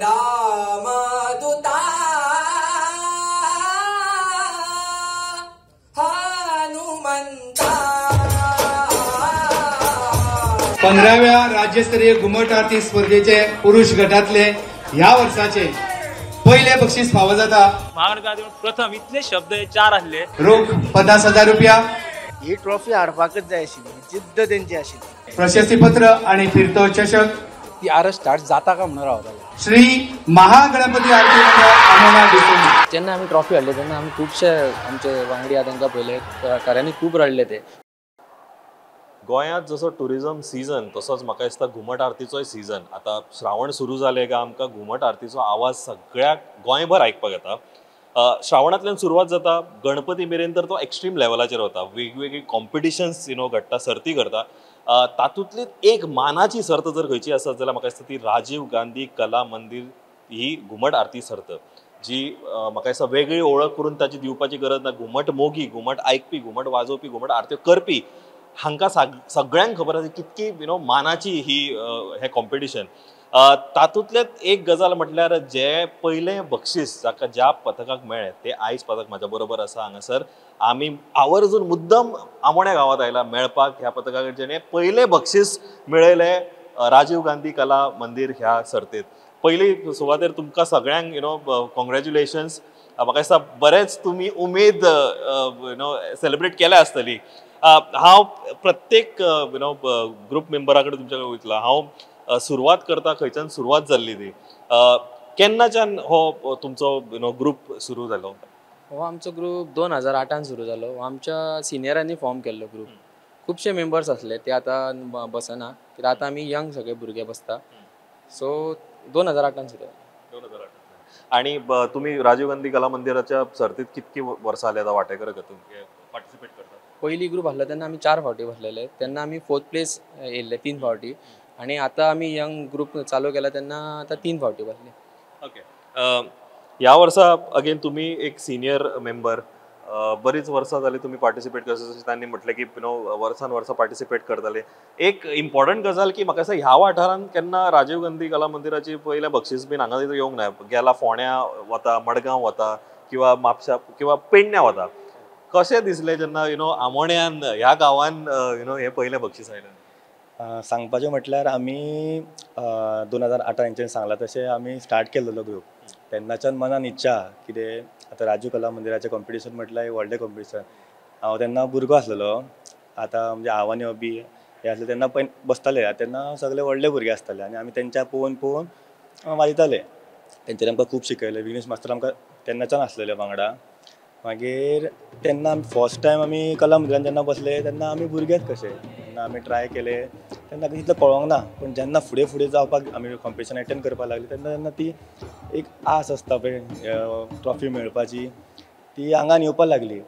रामदूता हनुमंता। 15व्या राज्यस्तरीय घुमट आरती स्पर्धेचे पुरुष गटातले ह्या वर्षाचे पहिले बक्षीस फावो जाता। महाराष्ट्रात प्रथम इतले शब्द 4 आसले। रोख 50,000 रुपया। ही ट्रॉफी हाडपाकच जाय आशिल्ली, जिद्द तेंची आशिल्ली। प्रशस्तीपत्र आणि फिरतो चषक ती आर स्टार्ट जाता का म्हणून रावताले। श्री महागणपती आरती मंडळ आमोणा डिसेंबर। जेन्ना आमी ट्रॉफी हाडली तेन्ना आमी खुबशे आमचे वांगडी आहा तांकां पयले कार्यांनी खूब रडले ते। गोंयांत जसो टुरिजम सीजन तसोच म्हाका दिसता घुमट आरतीचोय सीजन। आता श्रावण सुरू जाले काय आमकां घुमट आरतीचो आवाज सगळ्या गोंयभर आयकपाक येता। श्रावणांतल्यान सुरवात जाता, गणपती मेरेन तर तो एक्स्ट्रीम लेवलाचेर वता। वेगवेगळी कॉम्पिटिशन्स घडटा, सर्ती करता। तातूंतली एक मानाची सर्त जर खंयची आसत जाल्यार म्हाका दिसता ती राजीव गांधी कला मंदिर ही घुमट आरती सर्त, जी म्हाका दिसता वेगळी ओळख करून ताची दिवपाची गरज ना। घुमट मोगी, घुमट आयकपी, घुमट वाजोवपी, घुमट आरत्यो करपी हांकां सगळ्यांक खबर आसा कितकी मानाची ही हे कॉम्पिटिशन। तातूंतलेच एक गजाल म्हटल्यार जे पयलें बक्षीस जाका ज्या पथकाक मेळ्ळें ते आयज पथक म्हाज्या बरोबर आसा हांगासर। आमी आवर्जून मुद्दम आमोण्या गांवांत आयला मेळपाक ह्या पथकाक, जेणे पयलें बक्षीस मेळयलें राजीव गांधी कला मंदिर ह्या सर्तींत। पयली सुवातेर तुमकां सगळ्यांक कॉंग्रॅच्युलेशन्स। म्हाका दिसता बरेच तुमी उमेद सेलिब्रेट केल्या आसतली। हांव प्रत्येक ग्रुप मेंबरा कडेन तुमच्या कडेन वयतलो। हांव सुरवात करता खंयच्यान सुरवात जाल्ली ती, केन्नाच्यान हो तुमचो ग्रुप सुरू जालो? हो आमचो ग्रुप 2008 सुरू जालो। हो आमच्या सिनियरांनी फॉर्म केल्लो ग्रुप। खुबशे मेंबर्स आसले, ते आतां बसना कित्याक आतां आमी यंग सगळे भुरगे बसता। सो 2008 सुरू जालो। 2008। आणि तुम्ही राजीव गांधी कला मंदिराच्या सर्तीत कितकी वर्सां जाली आतां वांटेकार हातून पार्टिसिपेट करता? पयली ग्रुप आसलो तेन्ना आमी 4 फावटी बसलेले, तेन्ना आमी 4th प्लेस येयल्ले 3 फावटी। आणि आतां आमी यंग ग्रुप चालू केला तेन्ना आतां 3 फावटी बसले। ओके। ह्या वर्सा अगेन तुम्ही एक सिनियर मेंबर, बरीच वर्सां जाली तुम्ही पार्टिसिपेट करता, जशें तांणी म्हटलें की वर्सान वर्सा पार्टिसिपेट करताले। एक इम्पॉर्टंट गजाल की म्हाका दिसता ह्या वाठारांत केन्ना राजीव गांधी कला मंदिराची पयलें बक्षीस बीन हांगा येवंक ना। गेला फोंड्या वता, मडगांव वता, किंवा म्हापशा किंवा पेडण्या वता। कशें दिसलें जेन्ना आमोण्यान ह्या गांवान हें पयलें बक्षीस आयलें? सांगपाचें म्हटल्यार आमी 2008 हांच्यान सांगलां तशें आमी स्टार्ट केल्लो ग्रुप। तेन्नाच्यान मनान इच्छा कितें आतां राजीव कला मंदिराचें कॉम्पिटिशन म्हटल्यार एक व्हडलें कॉम्पिटिशन। हांव तेन्ना भुरगो आसलेलो, आतां म्हणजे आव्हान बी हे आसले तेन्ना पळय बसताले, तेन्ना सगळे व्हडले भुरगे आसताले आनी आमी तेंच्या पळोवन वाजयताले। तेंच्यांनी आमकां खूब शिकयलें। विघ्नेश मास्तर आमकां तेन्नाच्यान आसलेले वांगडा। मागीर तेन्ना फर्स्ट टायम आमी कला मंदिरान जेन्ना बसले तेन्ना आमी भुरगेच कशे, तेन्ना आमी ट्राय केले, तेन्ना तितलें कळोंक ना। पूण जेन्ना फुडें जावपाक आमी कॉम्पिटिशन अटेंड करपाक लागली तेन्ना ती एक आस आसता पळय ट्रॉफी मेळपाची, ती आंगान येवपाक लागली।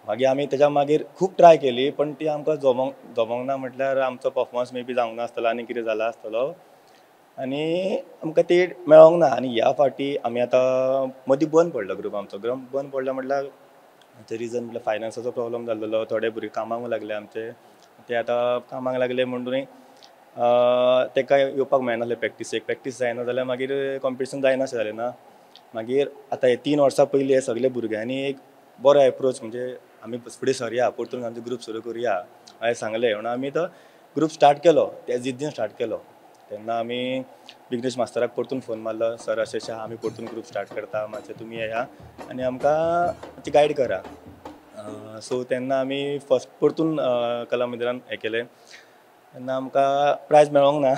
मागीर आमी तेच्या मागीर खूब ट्राय केली, पण ती आमकां जमोंक ना। म्हटल्यार आमचो परफॉर्मन्स मे बी जावंक नासतलो आनी कितें जाला आसतलो, आनी आमकां ती मेळोंक ना। आनी ह्या फावटी आमी आतां मदीं बंद पडलो ग्रुप आमचो। ग्रुप बंद पडलो म्हटल्यार हाचें रिजन म्हटल्यार फायनान्साचो प्रॉब्लम जाल्लो। थोडे भुरगे कामाक लागले आमचे, ते आतां कामाक लागले म्हणून ताका येवपाक मेळनासलें प्रॅक्टिसेक। प्रॅक्टीस जायना जाल्यार मागीर कॉम्पिटिशन जायनाशें जालें ना। मागीर आतां हे 3 वर्सां पयलीं हे सगळे भुरग्यांनी एक बरो एप्रोच, म्हणजे आमी फुडें सरया, परतून आमचो ग्रुप सुरू करुया अशें सांगलें म्हणून आमी तो ग्रुप स्टार्ट केलो। त्या जिद्दीन स्टार्ट केलो। तेन्ना आमी विघ्नेश मास्तराक परतून फोन मारलो, सर अशें आमी परतून ग्रुप स्टार्ट करता, मातशें तुमी येया आनी आमकां मातशी गायड करा। सो तेन्ना आमी फर्स्ट परतून कला मंदिरान हें केलें, तेन्ना आमकां प्रायज मेळोंक ना।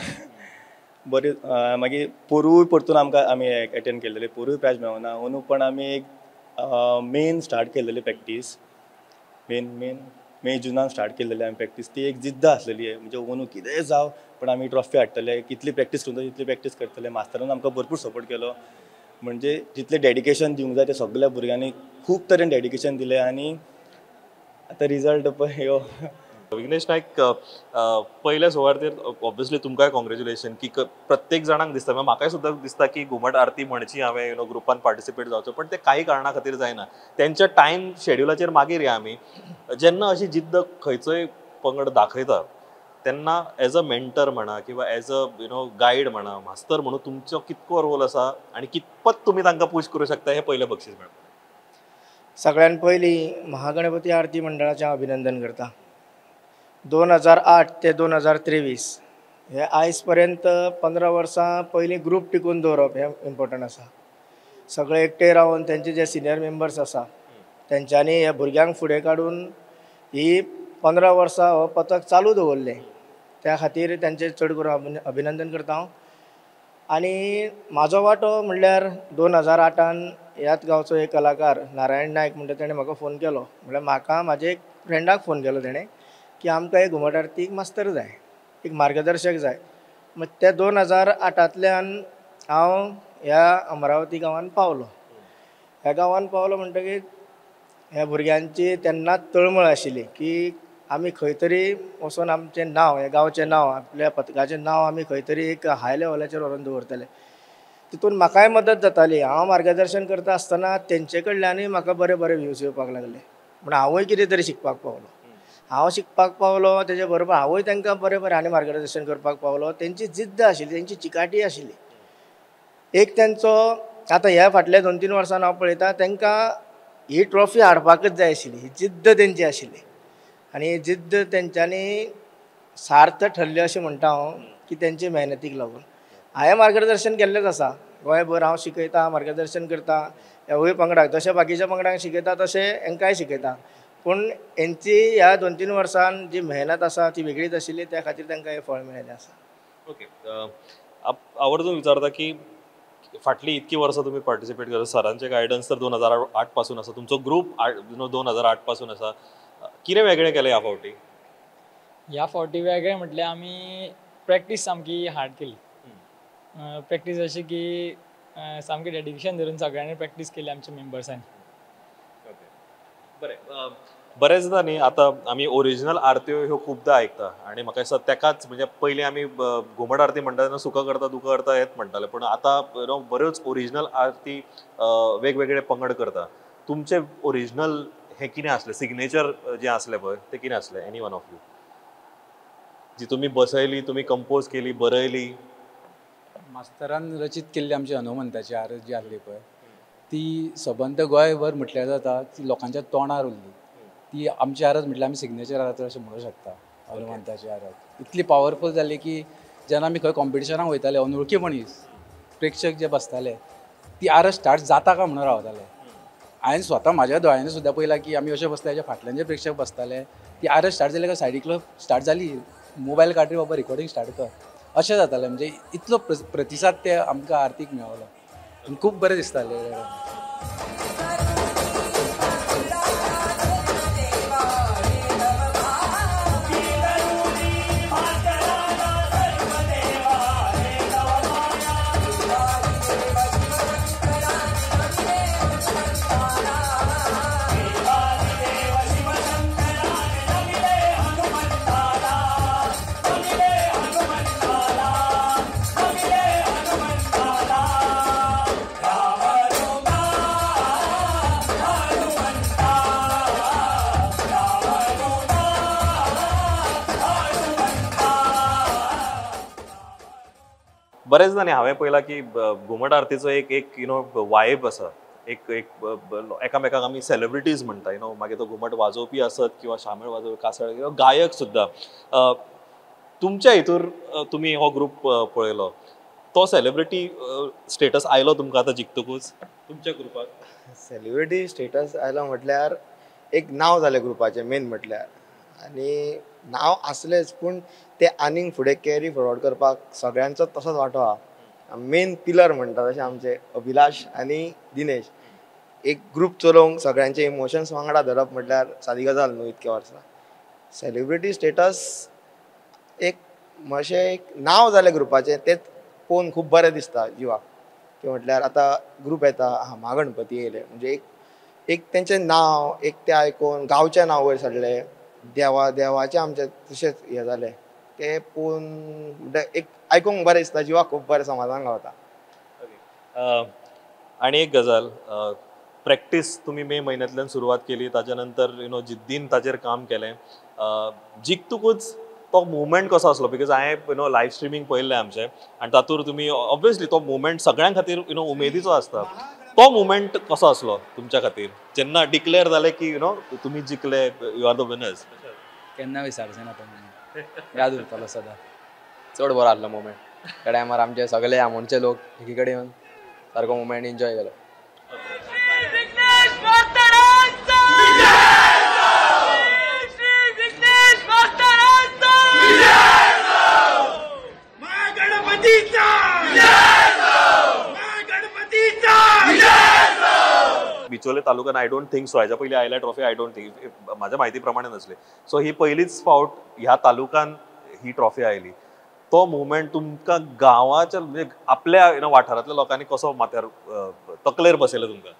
बरी मागीर पोरूय परतून आमी अटेंड केल्लेले, पोरूय प्रायज मेळोंक ना। अंदू पण आमी एक मेन स्टार्ट केल्लेली प्रॅक्टीस, मे जुनान स्टार्ट केल्लेली आमी प्रॅक्टीस। ती एक जिद्द आसलेली, म्हणजे अंदू कितेंय जावं पण आमी ट्रॉफी हाडटले, कितली प्रॅक्टीस करून तितली प्रॅक्टीस करतले। मास्तरान आमकां भरपूर सपोर्ट केलो, म्हणजे जितलें डेडिकेशन दिवंक जाय ते सगळ्या भुरग्यांनी खूब तरेन डेडिकेशन दिलें। आनी आतां रिजल्ट पळय यो। विघ्नेश नायक, पयल्या सुवातेर ऑब्वियसली तुमकांय कॉंग्रॅच्युलेशन की प्रत्येक जाणांक दिसता, म्हाकाय सुद्दां दिसता की घुमट आरती म्हणची हांवें ग्रुपान पार्टिसिपेट जावचो, पण ते काही कारणा खातीर जायना। तेंच्या टायम शेड्युलाचेर मागीर या आमी। जेन्ना अशी जिद्द खंयचोय पंगड दाखयता तेन्ना एज अ मेंटर म्हणा किंवा एज अ गायड म्हणा मास्तर म्हणून तुमचो कितको रोल आसा आनी कितपत तुम्ही तांकां पुश करूं शकता हे पयलें बक्षीस मेळटा. सगळ्यात पयलीं महागणपती आरती मंडळाचें अभिनंदन करता. 2008 ते 2023 हे आयज पर्यंत 15 वर्सां पयलीं ग्रूप टिकून दवरप हें इम्पॉर्टंट आसा. सगळे एकटे रावन तेंचे जे सिनियर मेंबर्स आसा तेंच्यांनी ह्या भुरग्यांक फुडें काडून ही 15 वर्सां हो पथक चालू दवरलें. त्या खातीर तेंचें चड करून अभिनंदन करता हांव. आनी म्हाजो वांटो म्हणल्यार 2008 ह्याच गांवचो एक कलाकार नारायण नायक म्हणटा तेणें म्हाका फोन केलो. म्हणल्यार म्हाका म्हाजे एक फ्रेंडाक फोन केलो तेणें की आमकां एक घुमट आरतीक मास्तर जाय, एक मार्गदर्शक जाय. मागीर त्या 2008 हांव ह्या अमरावती गांवांत पावलो. ह्या गांवांत पावलो म्हणटकीर ह्या भुरग्यांची तेन्नाच तळमळ आशिल्ली की आमी खंय तरी वचून आमचें नांव, ह्या गांवचें नांव, आपल्या पथकाचें नांव आमी खंय तरी एक हाय लेवलाचेर व्हरून दवरतले. तितून म्हाकाय मदत जाताली. हांव मार्गदर्शन करता आसतना तेंचे कडल्यानूय म्हाका बरे बरे व्ह्यूज येवपाक लागले. म्हण हांवूय कितें तरी शिकपाक पावलो. हांव शिकपाक पावलो तेजे बरोबर हांवूय तांकां बरें बरें आनी मार्गदर्शन करपाक पावलो. तेंची जिद्द आशिल्ली, तेंची चिकाटी आशिल्ली. एक तेंचो आतां ह्या फाटल्या 2-3 वर्सान हांव पळयतां तांकां ही ट्रॉफी हाडपाकच जाय आशिल्ली. ही जिद्द तेंची आशिल्ली आनी ही जिद्द तेंच्यांनी सार्थ ठरली अशें म्हणटा हांव की तेंचे मेहनतीक लागून. हांवें मार्गदर्शन केल्लेंच आसा. गोंयभर हांव शिकयता, मार्गदर्शन करता ह्यावूय पंगडाक. जशें बाकीच्या पंगडांक शिकयता तशें हांकांय शिकयता. पूण हेंची ह्या 2-3 वर्सान जी मेहनत आसा ती वेगळीच आशिल्ली. त्या खातीर तांकां हें फळ मेळिल्लें आसा. ओके. आवर्जून विचारता की फाटली इतकी वर्सां तुम्ही पार्टिसिपेट करता. सरांचे गायडन्स तर 2008 पासून आसा. तुमचो ग्रूप 2008 पासून आसा. कितें वेगळें केलें ह्या फावटी? ह्या फावटी वेगळें म्हटल्यार आमी प्रॅक्टीस सामकी हार्ड केली. प्रॅक्टीस अशी की सामकी डेडिकेशन धरून सगळ्यांनी प्रॅक्टीस केली आमच्या मेंबर्सांनी. बरें. बरेचदा न्ही आतां आमी ओरिजिनल आरत्यो ह्यो खुबदां आयकता आनी म्हाका दिसता तेकाच म्हणजे पयलीं आमी घुमट आरती म्हणटा तेन्ना सुख करता दुख करता हेच म्हणटाले. पूण आतां बऱ्योच ओरिजिनल आरती वेगवेगळे पंगड करता. तुमचे ओरिजिनल हें कितें आसलें, सिग्नेचर जें आसलें पळय तें कितें आसलें? एनी वन ऑफ यू जी तुमी बसयली, तुमी कंपोज केली, बरयली? मास्तरान रचीत केल्ली आमची हनुमंताची आरत जी आसली पळय ती सबंद गोंयभर म्हटल्यार जाता. ती लोकांच्या तोंडार उरली. ती आमची आरत म्हटल्यार आमी सिग्नेचर आरत अशें म्हणूं शकता. हनुमंताची आरत इतली पावरफूल जाली की जेन्ना आमी खंय कॉम्पिटिशनाक वयताले अनवळखी मनीस प्रेक्षक जे बसताले ती आरत स्टार्ट जाता काय म्हणून रावताले. हांवें स्वता म्हाज्या दोळ्यांनी सुद्दां पळयलां की आमी अशें बसले, हेच्या फाटल्यान जे प्रेक्षक बसताले ती आरत स्टार्ट जाली काय सायडीकलो स्टार्ट जाली, मोबायल काड रे बाबा रिकॉर्डिंग स्टार्ट कर अशें जातालें. म्हणजे इतलो प्रतिसाद ते आमकां आरतीक मेळलो आनी खूब बरें दिसतालें. बरेचदा न्ही हांवें पळयलां की घुमट आरतीचो एक वायब आसा. एक एकामेकाक आमी सेलिब्रिटीज म्हणटा. मागीर तो घुमट वाजोवपी आसत किंवा शामेळ वाजोवपी कासळ किंवा गायक सुद्दां. तुमच्या हितूर तुमी हो ग्रूप पळयलो तो सेलिब्रिटी स्टेटस आयलो तुमकां आतां जिखतकूच तुमच्या ग्रुपाक? सेलिब्रिटी स्टेटस आयलो म्हटल्यार एक नांव जालें ग्रुपाचें मेन म्हटल्यार. आनी नांव आसलेंच पूण ते आनीक फुडें कॅरी फॉरवर्ड करपाक सगळ्यांचो तसोच वांटो आहा. मेन पिलर म्हणटा तशें आमचे अभिलाश आनी दिनेश. एक ग्रूप चलोवंक सगळ्यांचे इमोशन्स वांगडा धरप म्हटल्यार सादी गजाल न्हू इतक्या वर्सां. सेलिब्रिटी स्टेटस एक मातशें एक नांव जालें ग्रुपाचें तेच पळोवन खूब बरें दिसता जिवाक. की म्हटल्यार आतां ग्रूप येता महागणपती येयले म्हणजे एक तेंचें नांव एक तें आयकून गांवचें नांव वयर सरलें, देवाचें आमचें तशेंच हें जालें तें पळोवन एक आयकूंक बरें दिसता, जिवाक खूब बरें समाधान गावता. आनी एक गजाल, प्रॅक्टीस तुमी मे म्हयन्यांतल्यान सुरवात केली, ताच्या नंतर जिद्दीन ताचेर काम केलें. जिखतकूच तो मुवमेंट कसो आसलो बिकॉज हांवें लायव्ह स्ट्रिमींग पळयल्लें आमचें आनी तातूंत तुमी ऑब्वियसली तो मुवमेंट सगळ्यां खातीर उमेदीचो आसता. तो मुवमेंट कसो आसलो तुमच्या खातीर जेन्ना डिक्लेअर जालें की तुमी जिखले, यू आर द विनर्स? केन्ना विसरचें ना तो moment. याद उरतलो सदां. चड बरो आसलो मोमेंट. त्या टायमार आमचे सगळे आमोणचे लोक एकी कडेन येवन सारको मोमेंट एन्जॉय केलो. बिचोले तालुक्यात आय डोंट थिंक सो हाच्या पयलीं आयल्या ट्रॉफी आय डोंट थिंक म्हाज्या म्हायती प्रमाणे नसली. सो ही पयलीच फावट ह्या तालुक्यान ही ट्रॉफी आयली. तो मुवमेंट तुमकां गांवाच्या म्हणजे आपल्या वाठारांतल्या लोकांनी कसो माथ्यार तकलेर बसयलो तुमकां?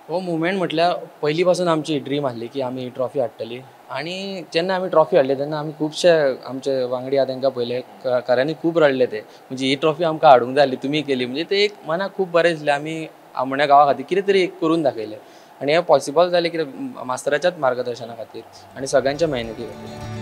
हो मुवमेंट म्हटल्यार पयलीं पासून आमची ड्रीम आसली की आमी ही ट्रॉफी हाडटली. आनी जेन्ना आमी ट्रॉफी हाडली तेन्ना आमी खुबशे आमचे वांगडी आहा तांकां पयले खऱ्यांनी खूब रडले ते. म्हणजे ही ट्रॉफी आमकां हाडूंक जाय आसली, तुमी केली. म्हणजे ते एक मनाक खूब बरें दिसलें. आमी आमोण्या गांवा खातीर कितें तरी एक करून दाखयलें आनी हें पॉसिबल जालें कितें मास्तराच्याच मार्गदर्शना खातीर आनी सगळ्यांच्या मेहनती खातीर.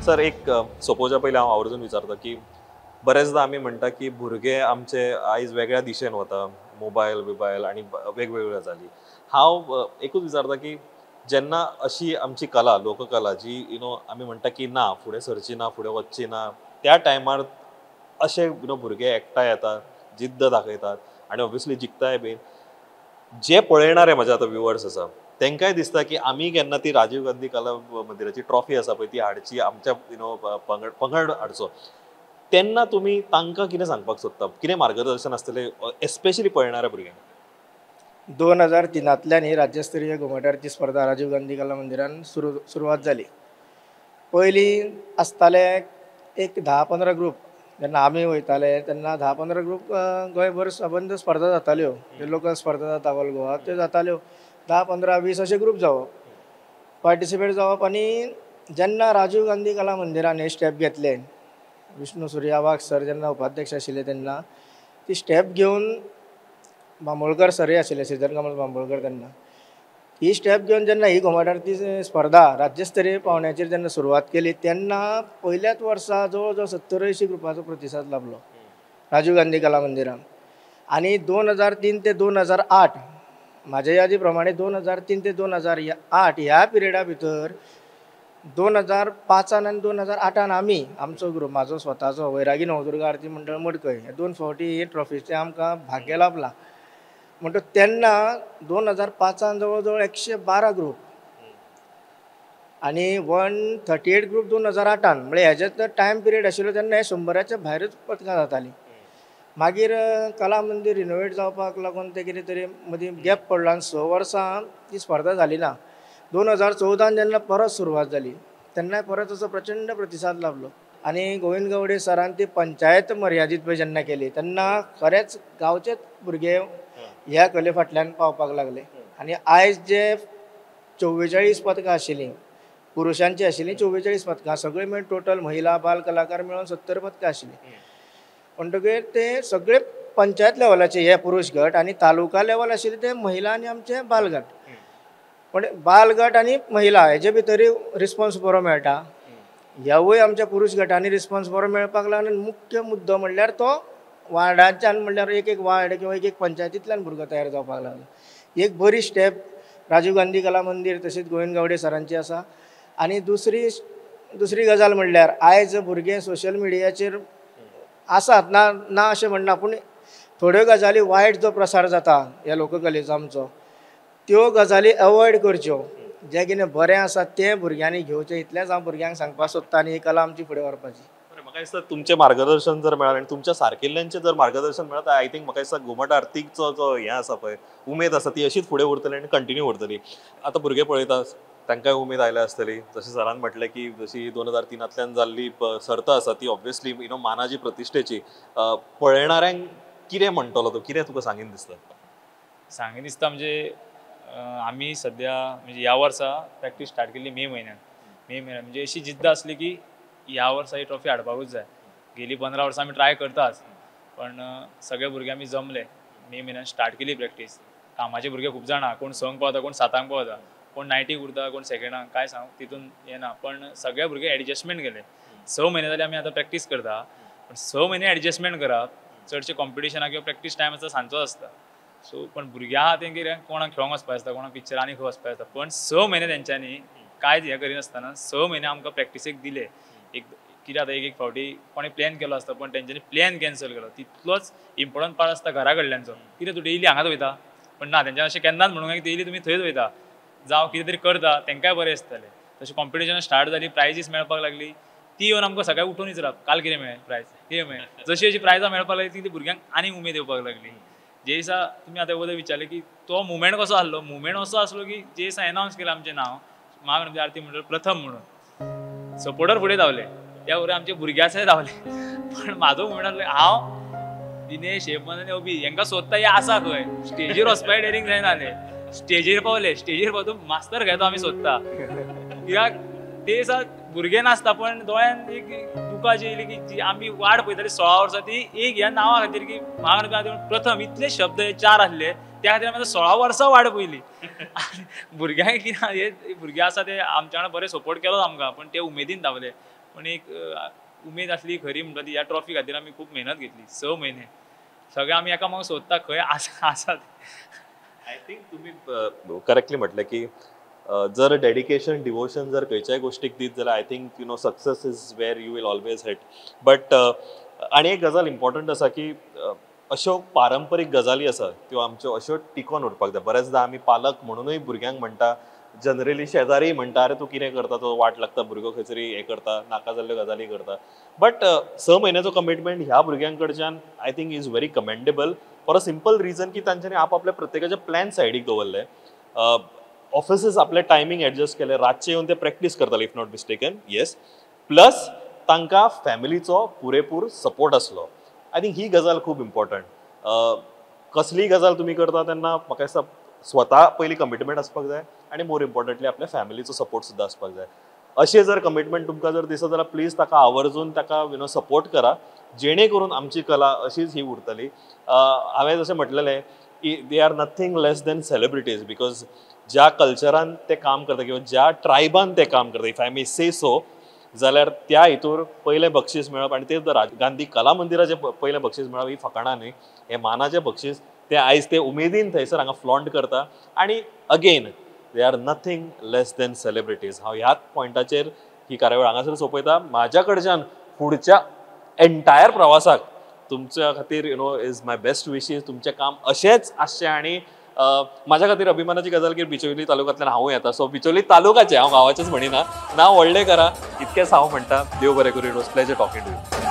सर एक सोपोवच्या पयलीं हांव आवर्जून विचारता की बरेचदा आमी म्हणटा की भुरगे आमचे आयज वेगळ्या दिशेन वता, मोबायल आनी वेगवेगळ्यो गजाली. हांव एकूच विचारता की जेन्ना अशी आमची कला, लोककला जी आमी म्हणटा की ना फुडें सरची ना, फुडें वचची ना, त्या टायमार अशे भुरगे एकठांय येतात, जिद्द दाखयतात आनी ऑब्वियसली जिखताय बीन. जे पळयणारे म्हजे आतां व्ह्युअर्स आसा तांकांय दिसता की आमी केन्ना ती राजीव गांधी कला मंदिराची ट्रॉफी आसा पळय ती हाडची, आमच्या पंगड हाडचो. तेन्ना तुमी तांकां कितें सांगपाक सोदता? कितें मार्गदर्शन आसतलें एस्पेशली पळयणाऱ्या भुरग्यांक? 2003 ही राज्यस्तरीय घुमट आरती स्पर्धा राजीव गांधी कला मंदिरान सुरवात जाली. पयलीं आसताले एक 10-15 ग्रूप. जेन्ना आमी वयताले तेन्ना 10-15 ग्रूप गोंयभर सबंद स्पर्धा जाताल्यो. लोकल स्पर्धा जाता ऑल गोवा त्यो जाताल्यो. 10-15-20 अशे ग्रूप जावप, पार्टिसिपेट जावप. आनी जेन्ना राजीव गांधी कला मंदिरान हे स्टेप घेतले, विष्णू सुर्या वाघ सर जेन्ना उपाध्यक्ष आशिल्ले तेन्ना ती स्टेप घेवन बांबोळकर सरय आशिल्ले, श्रीधर कमल बांबोळकर, तेन्ना ही स्टेप घेवन जेन्ना ही घुमट आरती स्पर्धा राज्यस्तरीय पावंड्याचेर जेन्ना सुरवात केली तेन्ना पयल्याच वर्सा जवळ जवळ 70-80 ग्रुपाचो प्रतिसाद लाभलो राजीव गांधी कला मंदिरान. आनी 2003 ते 2008 म्हाज्या यादी प्रमाणे 2003 ते 2008 ह्या पिरियडा भितर 2005 आनी 2008 आमी आमचो ग्रूप, म्हाजो स्वताचो वैरागी नवदुर्गा आरती मंडळ मडकय, हे 2 फावटी ही ट्रॉफीचे आमकां भाग्य लाभला. म्हणटकूच तेन्ना 2005 जवळ जवळ 112 ग्रूप आनी 138 ग्रूप 2008. म्हणजे हेजे टायम पिरियड आशिल्लो तेन्ना हे 100च्या भायरूच पथकां जातालीं. मागीर कला मंदिर रिनोवेट जावपाक लागून ते कितें तरी मदीं गॅप पडलो आनी 6 वर्सां ती स्पर्धा जाली ना. 2014 जेन्ना परत सुरवात जाली तेन्नाय परत असो प्रचंड प्रतिसाद लाभलो. आनी गोविंद गावडे सरान ती पंचायत मर्यादीत पळय जेन्ना केली तेन्ना खरेंच गांवचेच भुरगे ह्या कले फाटल्यान पावपाक लागले. आनी आयज जे 44 पथकां आशिल्लीं, पुरुशांची आशिल्लीं 44 पथकां, सगळे मेळून टोटल महिला बाल कलाकार मेळून 70 पथकां आशिल्लीं. म्हणटकीर ते सगळे पंचायत लेवलाचे हे पुरुश गट आनी तालुका लेवल आशिल्ले ते महिला आनी आमचे बालगट. पण बालगट आनी महिला हेजे भितरूय रिस्पॉन्स बरो मेळटा. ह्यावूय आमच्या पुरुश गटांनी रिस्पॉन्स बरो मेळपाक लागला. मुख्य मुद्दो म्हणल्यार तो वार्डाच्यान, म्हणल्यार एक वार्ड किंवा एक पंचायतींतल्यान भुरगो तयार जावपाक लागला. एक बरी स्टेप राजीव गांधी कला मंदिर तशीच गोविंद गावडे सरांची आसा. आनी दुसरी गजाल म्हणल्यार आयज भुरगे सोशल मिडियाचेर आसात ना अशें म्हणना, पूण थोड्यो गजाली वायट जो प्रसार जाता ह्या लोककलेचो आमचो, त्यो गजाली अवॉयड करच्यो. जें कितें बरें आसा तें भुरग्यांनी घेवचें, इतलेंच हांव भुरग्यांक सांगपाक सोदतां आनी ही कला आमची फुडें व्हरपाची. म्हाका दिसता तुमचें मार्गदर्शन जर मेळ्ळें आनी तुमच्या सारकिल्ल्यांचें जर मार्गदर्शन मेळत, आय थिंक म्हाका दिसता घुमट आरतीचो जो हें आसा पळय उमेद आसा ती अशीच फुडें उरतली आनी कंटिन्यू उरतली. आतां भुरगे पळयता तांकांय उमेद आयल्या आसतली. जशें सरान म्हटलें की जशी 2003तल्यान जाल्ली सर्त आसा ती ऑब्वियसली मानाची प्रतिश्ठेची. पळयणाऱ्यांक कितें म्हणटलो तूं, कितें तुका सांगीन दिसता? सांगीन दिसता म्हणजे आम्ही सध्या म्हणजे ह्या वर्सा प्रॅक्टीस स्टार्ट केली मे महिन्यात म्हणजे अशी जिद्द असली की ह्या वर्सा ही ट्रॉफी हाडपाकूच जाय. गेली 15 वर्सां आमी ट्राय करताच, पण सगळे भुरगे आमी जमले. मे म्हयन्यान स्टार्ट केली प्रॅक्टीस. कामाचे भुरगे खूब जाणा, कोण 6 पावता, कोण 7 पावता, कोण 90 उरता, कोण सेकंडाक, काय सांग तितून येना. पण सगळे भुरगे एडजस्टमेंट केले. 6 म्हयने जाली आमी आतां प्रॅक्टीस करता, पण 6 म्हयने एडजस्टमेंट करप. चडशे कॉम्पिटिशनाक किंवा प्रॅक्टीस टायम आसता सांजचो आसता. सो पण भुरग्यां आहा तें कितें कोणाक खेळोंक वचपाक आसता, कोणाक पिक्चरांनी खंय वचपाक आसता, पण 6 म्हयने तेंच्यांनी कांयच हें करिनासतना 6 म्हयने आमकां प्रॅक्टीसेक दिले. एक कित्याक आतां एक फावटी कोणें प्लॅन केलो आसता, पण तेंच्यांनी प्लॅन कॅन्सल केलो. तितलोच इम्पॉर्टंट पार्ट आसता घरा कडल्यांचो. कितें तूं डेली हांगाच वयता, पण ना, तेंच्यान अशें केन्नाच म्हणूंक ना की डेली तुमी थंयच वयता. जावं कितें तरी करता तेंकाय बरें आसतलें. तशें कॉम्पिटिशनां स्टार्ट जाली, प्रायजीस मेळपाक लागली, ती येवन आमकां सकाळीं उठून रावप काल कितें मेळ्ळें प्रायज, कितें मेळ्ळें. जशी जशी प्रायजां मेळपाक लागली ती भुरग्यांक आनीक उमेद येवपाक लागली. जे दिसा तुमी आतां वगत विचारलें की तो मुवमेंट कसो आसलो, मुवमेंट असो आसलो की जे दिसा एनावन्स केलें आमचें नांव महागणपती आरती मंडळ प्रथम म्हणून, सपोर्टर फुडें धांवले, त्या वरां आमचे भुरग्याचे धांवले. पण म्हाजो मुवमेंट आसलो हांव दिनेश हेमंत आनी अभी हेंकां सोदता हे आसा खंय, स्टेजीर वचपाक डेरिंग जायना जालें. स्टेजीर पावले, स्टेजीर पावून मास्तर घेता आमी सोदता. कित्याक ते दिसा भुरगे नासता, पण दोळ्यान एक दुकां जी येयली की जी आमी वाट पळयताली 16 वर्सां, ती एक ह्या नांवा खातीर की महागणपती प्रथम इतले शब्द 4 आसले, त्या खातीर आमी 16 वर्सां वाट पयली. भुरग्यांक कितें हे भुरगे आसा ते आमच्या वांगडा बरें सपोर्ट केलो आमकां, पण ते उमेदीन धांवले. पण एक उमेद आसली खरी म्हणटा ती ह्या ट्रॉफी खातीर आमी खूब मेहनत घेतली. 6 म्हयने सगळे आमी एकामेकांक सोदता खंय आसा. आय थिंक तुम्ही करेक्टली म्हटलें की जर डेडिकेशन डिवोशन जर खंयच्याय गोष्टीक दीत जाल्यार I think success is where you will always hit. But आनी एक गजाल इम्पॉर्टंट आसा की अश्यो पारंपारीक गजाली आसा त्यो आमच्यो अश्यो टिकोवन उरपाक जाय. बरेचदा आमी पालक म्हणूनय भुरग्यांक म्हणटा, जनरली शेजारी म्हणटा अरे तूं कितें करता, तो वाट लागता, भुरगो खंय तरी हें करता, नाका जाल्ल्यो गजाली करता. बट 6 म्हयन्याचो कमिटमेंट ह्या भुरग्यां कडच्यान I think is very commendable for a simple reason की तांच्यांनी आपले प्रत्येकाचे प्लॅन सायडीक दवरले. ऑफिसीस आपले टायमींग एडजस्ट केले, रातचे येवन ते प्रॅक्टीस करताले if not mistaken. Yes, plus तांकां फॅमिलीचो पुरेपूर सपोर्ट आसलो. आय थिंक ही गजाल खूब इम्पॉर्टंट. कसलीय गजाल तुमी करता तेन्ना म्हाका दिसता स्वता पयली कमिटमेंट आसपाक जाय आनी मोर इम्पॉर्टंटली आपल्या फॅमिलीचो सपोर्ट सुद्दां आसपाक जाय. अशें जर कमिटमेंट तुमकां जर दिसत जाल्यार प्लीज ताका आवर्जून ताका सपोर्ट करा, जेणे करून आमची कला अशीच ही उरतली. हांवें जशें म्हटलेलें की they are nothing less than celebrities, because ज्या कल्चरान ते काम करता किंवा ज्या ट्रायबान ते काम करता, if I may say so, जाल्यार त्या हितूर पयलें बक्षीस मेळप आनी ते गांधी कला मंदिराचें पयलें बक्षीस मेळप ही फकाणां न्ही, हें मानाचें बक्षीस. ते आयज ते उमेदीन थंयसर हांगा फ्लॉन्ट करता आनी again they are nothing less than celebrities. हांव ह्याच पॉयंटाचेर ही कार्यावळ हांगासर सोंपयता. म्हाज्या कडच्यान फुडच्या एंटायर प्रवासाक तुमच्या खातीर इज माय बेस्ट विशीस. तुमचें काम अशेंच आसचें आनी म्हाज्या खातीर अभिमानाची गजाल की बिचोली तालुक्यांतल्यान हांवूय येता. सो बिचोली तालुकाचें, हांव गांवाचेंच म्हणिना, नांव व्हडलें करा इतकेंच हांव म्हणटा. देव बरें करूं. It was pleasure talking to you.